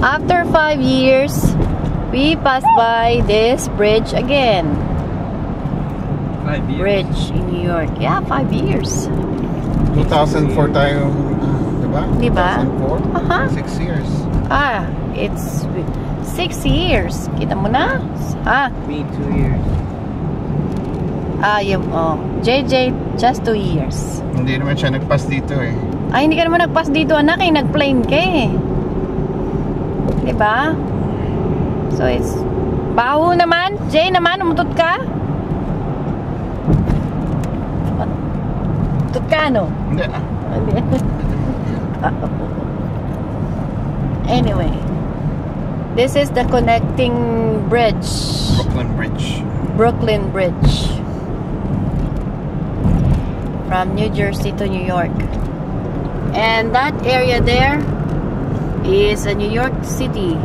after 5 years, we passed by this bridge again. 5 years. Bridge in New York. Yeah, 5 years. 2004 tayo, diba? Diba? 2004? 6 years. It's 6 years. Kita mo na? Me 2 years. JJ, just 2 years. Hindi naman siya nagpass dito eh. Ay, hindi ka naman nagpass dito, anak. Nag-plane ka eh. Diba? So, it's... Baho naman. Jay naman, umutot ka? Umutot ka, no? Hindi Anyway. This is the connecting bridge. Brooklyn Bridge. Brooklyn Bridge. From New Jersey to New York. And that area there is a New York City.